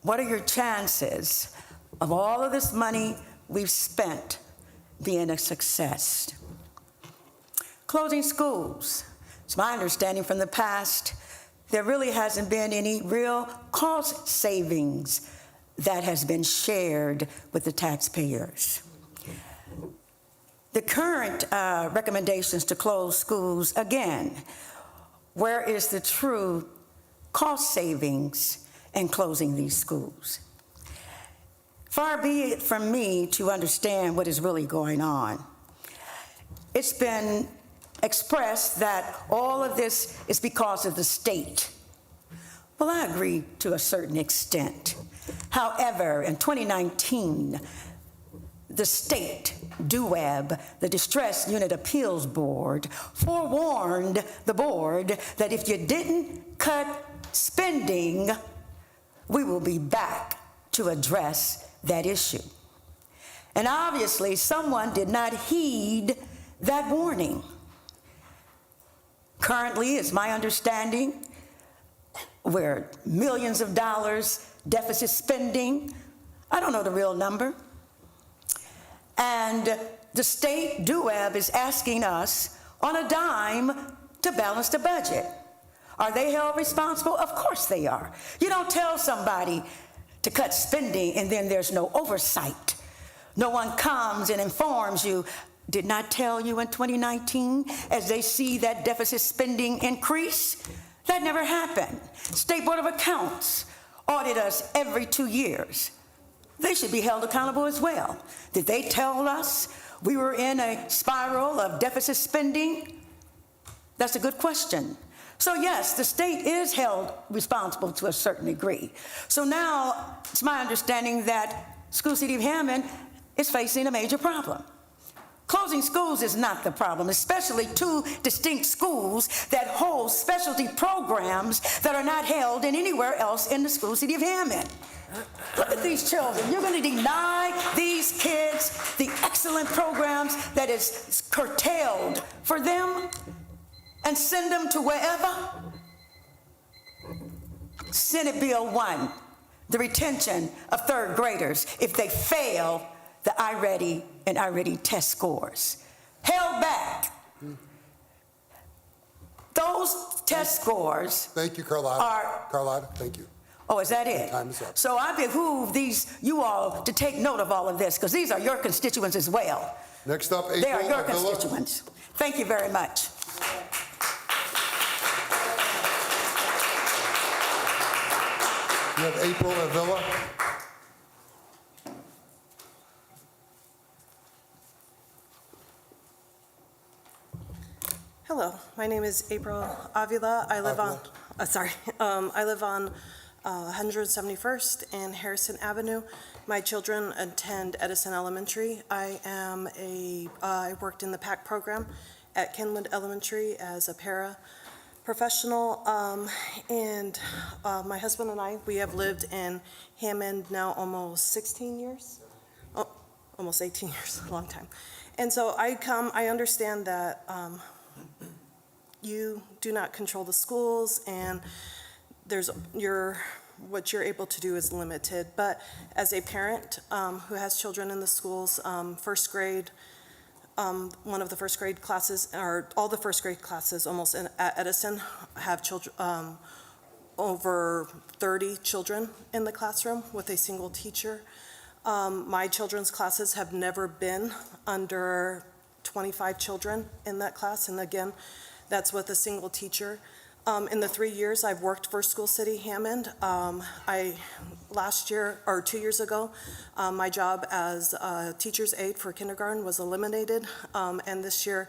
what are your chances of all of this money we've spent being a success? Closing schools. It's my understanding from the past, there really hasn't been any real cost savings that has been shared with the taxpayers. The current recommendations to close schools, again, where is the true cost savings in closing these schools? Far be it from me to understand what is really going on. It's been expressed that all of this is because of the state. Well, I agree to a certain extent. However, in 2019, the state, DUAB, the Distress Unit Appeals Board, forewarned the board that if you didn't cut spending, we will be back to address that issue. And obviously, someone did not heed that warning. Currently, it's my understanding, we're millions of dollars deficit spending. I don't know the real number. And the state DUAB is asking us on a dime to balance the budget. Are they held responsible? Of course they are. You don't tell somebody to cut spending and then there's no oversight. No one comes and informs you, did not tell you in 2019 as they see that deficit spending increase? That never happened. State Board of Accounts audit us every 2 years. They should be held accountable as well. Did they tell us we were in a spiral of deficit spending? That's a good question. So yes, the state is held responsible to a certain degree. So now it's my understanding that School City of Hammond is facing a major problem. Closing schools is not the problem, especially 2 distinct schools that hold specialty programs that are not held in anywhere else in the School City of Hammond. Look at these children. You're going to deny these kids the excellent programs that is curtailed for them and send them to wherever? Senate Bill 1, the retention of 3rd graders if they fail the iReady and iReady test scores. Held back. Those test scores. Thank you, Carlotta. Carlotta, thank you. Oh, is that it? Time is up. So I behoove you all to take note of all of this, because these are your constituents as well. Next up, April They are your Avila. constituents. Thank you very much. You have April Avila. Hello, my name is April Avila. I live on 171st and Harrison Avenue. My children attend Edison Elementary. I worked in the PAC program at Kenwood Elementary as a para-professional, and my husband and I, we have lived in Hammond now almost 16 years? Oh, almost 18 years, a long time. And so I understand that you do not control the schools, and what you're able to do is limited. But as a parent who has children in the schools, first grade, one of the first grade classes, or all the first grade classes almost at Edison have children, over 30 children in the classroom with a single teacher. My children's classes have never been under 25 children in that class, and again, that's with a single teacher. In the 3 years I've worked for School City Hammond, last year, or 2 years ago, my job as a teacher's aide for kindergarten was eliminated, and this year,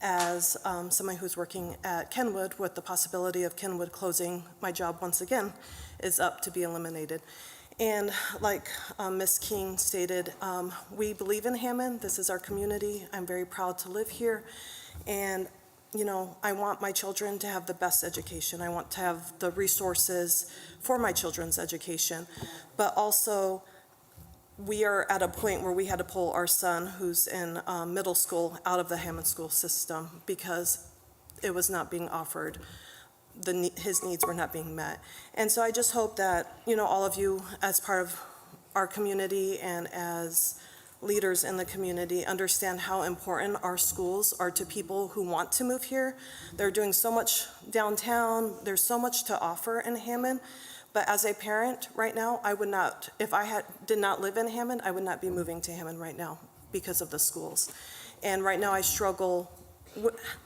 as somebody who's working at Kenwood with the possibility of Kenwood closing, my job once again is up to be eliminated. And like Ms. King stated, we believe in Hammond. This is our community. I'm very proud to live here. And, you know, I want my children to have the best education. I want to have the resources for my children's education. But also, we are at a point where we had to pull our son, who's in middle school, out of the Hammond school system because it was not being offered. His needs were not being met. And so I just hope that, you know, all of you as part of our community and as leaders in the community understand how important our schools are to people who want to move here. They're doing so much downtown. There's so much to offer in Hammond. But as a parent right now, I would not, if I did not live in Hammond, I would not be moving to Hammond right now because of the schools. And right now I struggle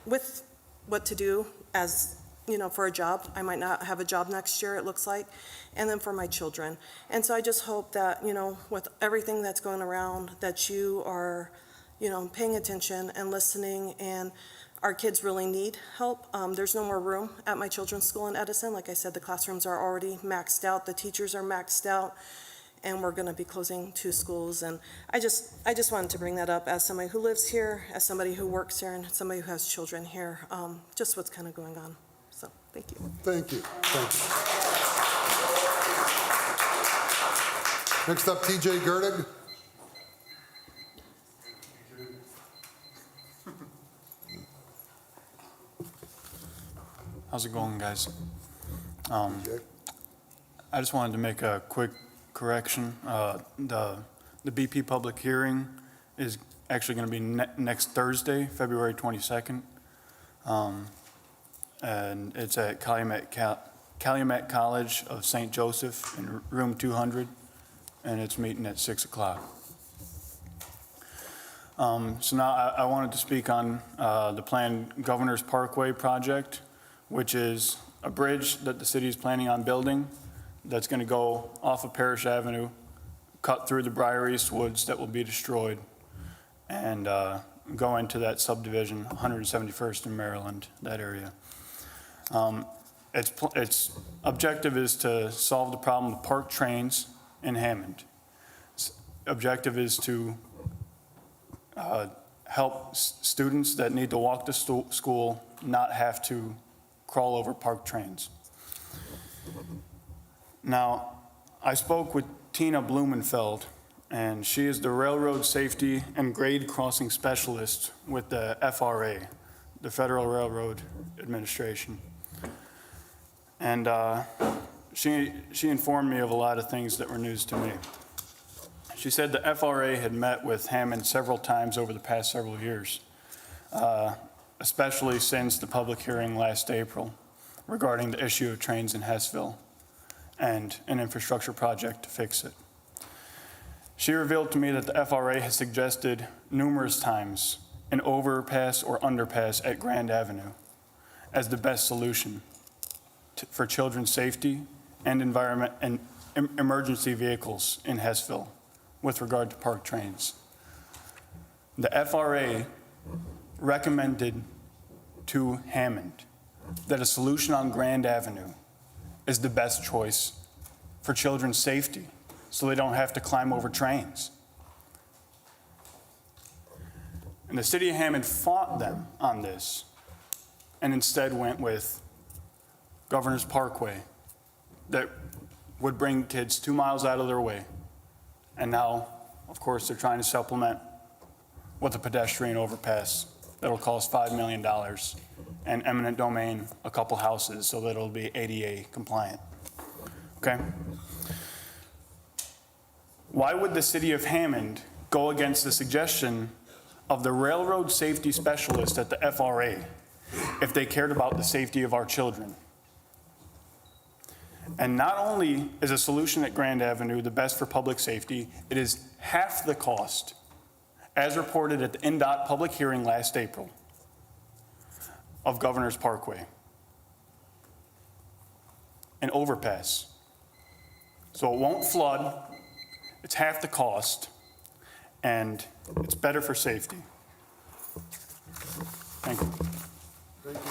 with what to do as, you know, for a job. I might not have a job next year, it looks like, and then for my children. And so I just hope that, you know, with everything that's going around, that you are, you know, paying attention and listening and our kids really need help. There's no more room at my children's school in Edison. Like I said, the classrooms are already maxed out, the teachers are maxed out, and we're going to be closing 2 schools. And I just wanted to bring that up as somebody who lives here, as somebody who works here, and somebody who has children here, just what's kind of going on. So, thank you. Thank you. Thank you. Next up, TJ Gertig. How's it going, guys? I just wanted to make a quick correction. The BP public hearing is actually going to be next Thursday, February 22nd. And it's at Calumet College of St. Joseph in room 200, and it's meeting at 6 o'clock. So now I wanted to speak on the planned Governor's Parkway project, which is a bridge that the city is planning on building that's going to go off of Parish Avenue, cut through the Briar East Woods that will be destroyed, and go into that subdivision, 171st in Maryland, that area. Its objective is to solve the problem of parked trains in Hammond. Its objective is to help students that need to walk to school not have to crawl over parked trains. Now, I spoke with Tina Blumenfeld, and she is the Railroad Safety and Grade Crossing Specialist with the FRA, the Federal Railroad Administration. And she informed me of a lot of things that were news to me. She said the FRA had met with Hammond several times over the past several years, especially since the public hearing last April regarding the issue of trains in Hessville and an infrastructure project to fix it. She revealed to me that the FRA has suggested numerous times an overpass or underpass at Grand Avenue as the best solution for children's safety and environment and emergency vehicles in Hessville with regard to parked trains. The FRA recommended to Hammond that a solution on Grand Avenue is the best choice for children's safety so they don't have to climb over trains. And the city of Hammond fought them on this and instead went with Governor's Parkway that would bring kids 2 miles out of their way. And now, of course, they're trying to supplement with a pedestrian overpass that'll cost $5 million and eminent domain a couple houses so that it'll be ADA compliant. Okay? Why would the city of Hammond go against the suggestion of the railroad safety specialist at the FRA if they cared about the safety of our children? And not only is a solution at Grand Avenue the best for public safety, it is half the cost, as reported at the NDOT public hearing last April, of Governor's Parkway. An overpass. So it won't flood, it's half the cost, and it's better for safety. Thank you. Thank you.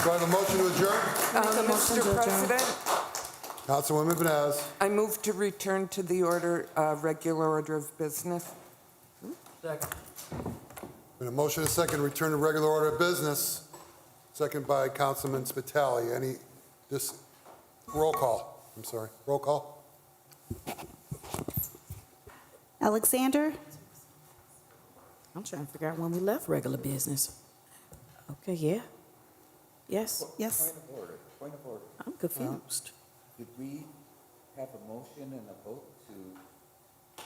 Do I have a motion to adjourn? Mr. President, Councilwoman Vaz. I move to return to the regular order of business. Second. Been a motion, a second, to return to regular order of business. Second by Councilman Spitali. Any, roll call. I'm sorry, roll call. Alexander? I'm trying to figure out when we left regular business. Okay, yeah. Yes, Yes. Point of order. I'm confused. Did we have a motion and a vote to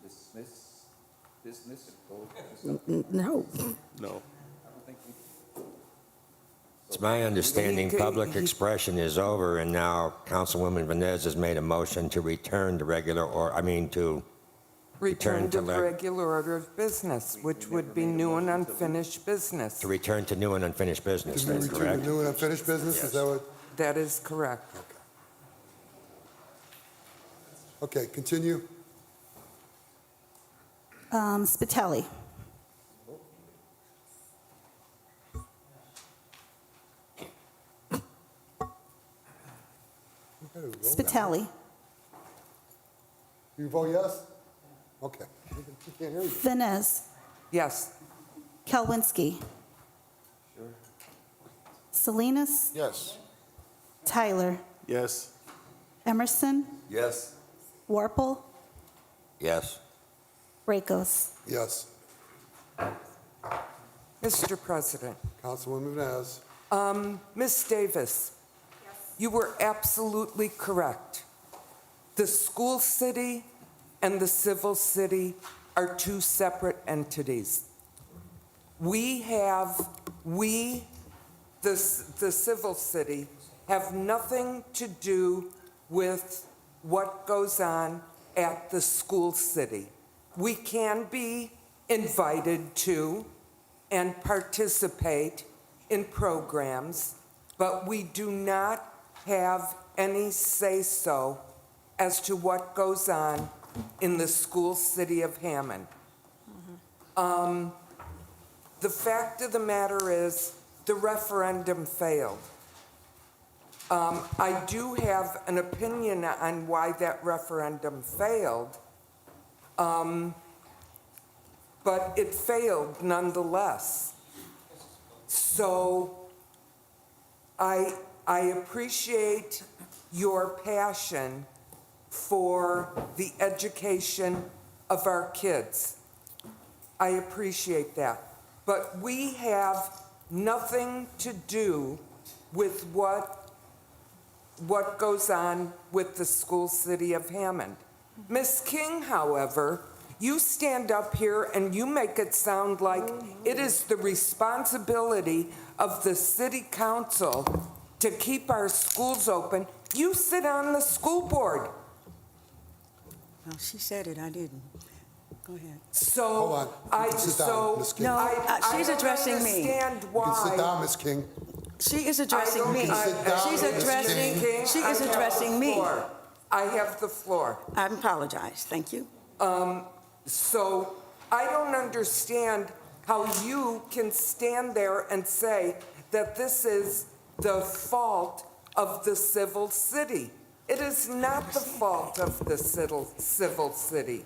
dismiss business and go? No. No. I don't think we. It's my understanding public expression is over, and now Councilwoman Venez has made a motion to return to regular, to Return to to the regular order of business, which would be new and unfinished business. return to new and unfinished business, Did we that's return correct? to new and unfinished business? Is that what? That is correct. Okay, continue. Spitali? Spitali. You vote yes? Okay. We can't hear you. Vines. Yes. Kalwinski. Salinas. Yes. Tyler. Yes. Emerson. Yes. Warple. Yes. Rakos. Yes. Mr. President. Councilwoman Vines. Ms. Davis, you were absolutely correct. The school city and the civil city are two separate entities. The civil city, have nothing to do with what goes on at the school city. We can be invited to and participate in programs, but we do not have any say-so as to what goes on in the school city of Hammond. The fact of the matter is, the referendum failed. I do have an opinion on why that referendum failed, but it failed nonetheless. So I appreciate your passion for the education of our kids. I appreciate that. But we have nothing to do with what goes on with the school city of Hammond. Ms. King, however, you stand up here and you make it sound like it is the responsibility of the city council to keep our schools open. You sit on the school board. Well, she said it, I didn't. Go ahead. So Hold on. You can sit down, Ms. King. No, she's don't addressing me. understand You can sit why. down, Ms. King. She is addressing me. sit down, She's Ms. addressing, King. she is addressing me. I have the floor. I apologize, thank you. So I don't understand how you can stand there and say that this is the fault of the civil city. It is not the fault of the civil city.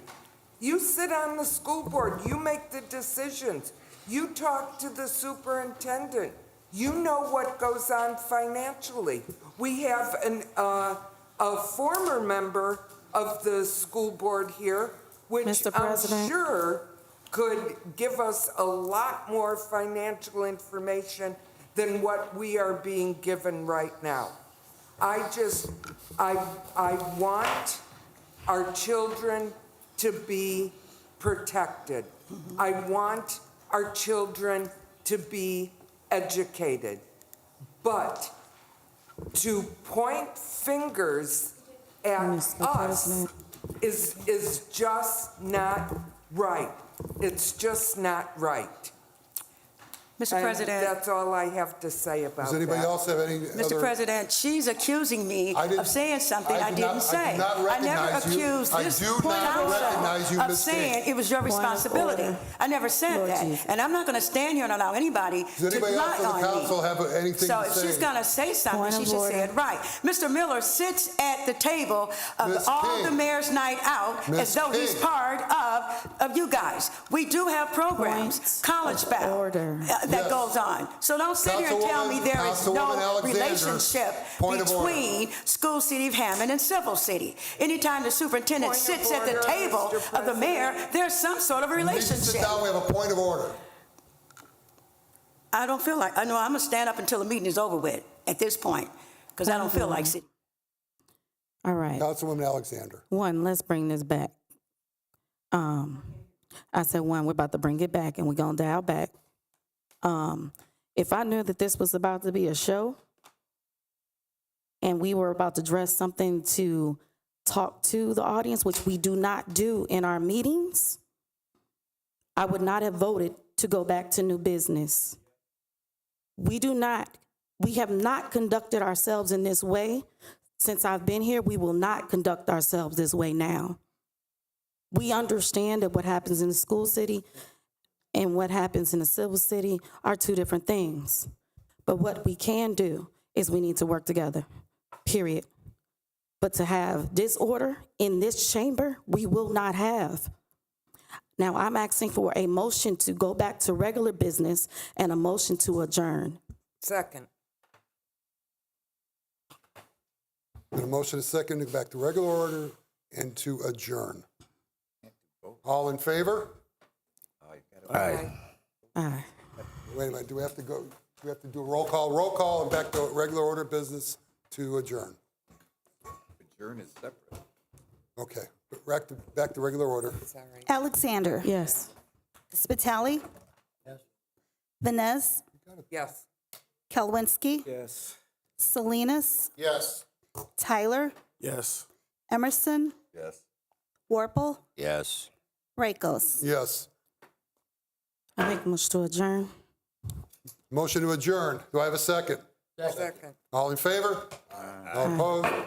You sit on the school board, you make the decisions, you talk to the superintendent, you know what goes on financially. We have a former member of the school board here, which Mr. I'm President. sure could give us a lot more financial information than what we are being given right now. I want our children to be protected. I want our children to be educated. But to point fingers at Mr. us is just not right. It's just not right. Mr. And President. that's all I have to say about Does that. anybody else have any Mr. other? President, she's accusing me I didn't- of saying something I I do not- didn't say. I do not I never recognize you. accused I this do not council recognize you, of Ms. King. saying it was your Point of responsibility. order. I never said Lord that. Jesus. And I'm not going to stand here and allow anybody Does to anybody else lie from the on council me. have anything So to if say? she's going to say something, Point she of should say order. it right. Mr. Miller sits at the table of Ms. all King. the mayor's night out Ms. as though he's King. part of you guys. We do have programs, Point college of bound, order. that Yes. goes on. So don't sit here and tell me there is Councilwoman no Alexander, relationship point of order. between school city of Hammond and civil city. Anytime the superintendent Point of sits at the order, table Mr. of the mayor, President. there's some sort of You need to sit relationship. down, we have a point of order. I don't feel like, I know I'm gonna stand up until the meeting is over with at this point, because I don't feel like sitting. All right. Councilwoman Alexander. One, let's bring this back. I said, one, we're about to bring it back and we're going to dial back. If I knew that this was about to be a show and we were about to dress something to talk to the audience, which we do not do in our meetings, I would not have voted to go back to new business. We have not conducted ourselves in this way. Since I've been here, we will not conduct ourselves this way now. We understand that what happens in the school city and what happens in the civil city are two different things. But what we can do is we need to work together, period. But to have disorder in this chamber, we will not have. Now, I'm asking for a motion to go back to regular business and a motion to adjourn. Second. Been a motion, a second, to go back to regular order and to adjourn. All in favor? Aye. Aye. Wait a minute, do we have to go, do we have to do a roll call? Roll call and back to regular order business to adjourn. Adjourn is separate. Okay, back to regular order. Alexander. Yes. Spitali. Yes. Vines. Yes. Kelwinski. Yes. Salinas. Yes. Tyler. Yes. Emerson. Yes. Warple. Yes. Rakos. Yes. I make a motion to adjourn. Motion to adjourn. Do I have a second? Second. All in favor? All opposed?